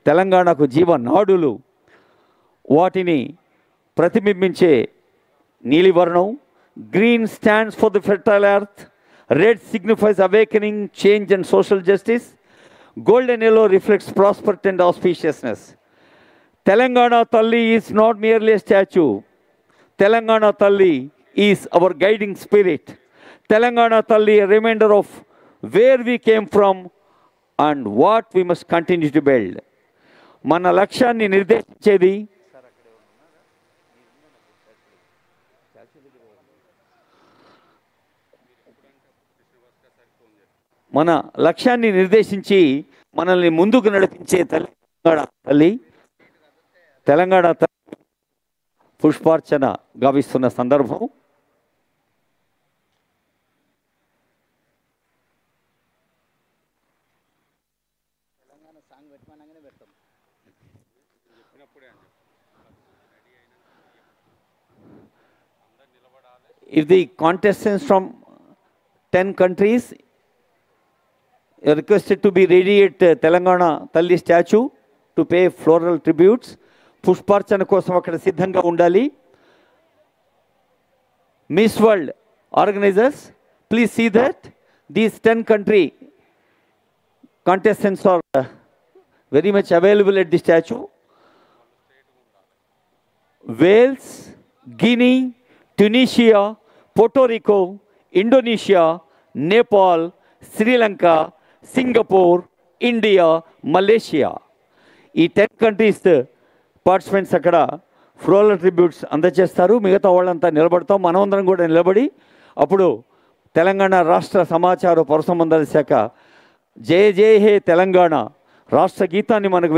తెలంగాణకు జీవనాడులు. వాటిని ప్రతిబింబించే నీలివర్ణం. Green stands for the fertile earth. Red signifies awakening, change and social justice. Golden yellow reflects prosperity and auspiciousness. Telangana Talli is not merely a statue. Telangana Talli is our guiding spirit. Telangana Talli a reminder of where we came from and what we must continue to build. మన లక్ష్యాన్ని నిర్దేశించేది మన లక్ష్యాన్ని నిర్దేశించి మనల్ని ముందుకు నడిపించే తెలంగాణ తల్లి పుష్పార్చన గావిస్తున్న సందర్భం. If the contestants from 10 countries are requested to be ready at Telangana Talli statue to pay floral tributes. పుష్పార్చన కోసం అక్కడ సిద్ధంగా ఉండాలి. Miss World organizers, please see that these 10 country contestants are very much available at the statue. Wales, Guinea, Tunisia, Puerto Rico, Indonesia, Nepal, Sri Lanka, Singapore, India, Malaysia. ఈ 10 countries participants అక్కడ floral tributes అందజేస్తారు. మిగతా వాళ్ళంతా నిలబడతాం. మనమందరం కూడా నిలబడి అప్పుడు తెలంగాణ రాష్ట్ర సమాచార పౌర సంబంధాల శాఖ జయ జయ హే తెలంగాణ రాష్ట్ర గీతాన్ని మనకు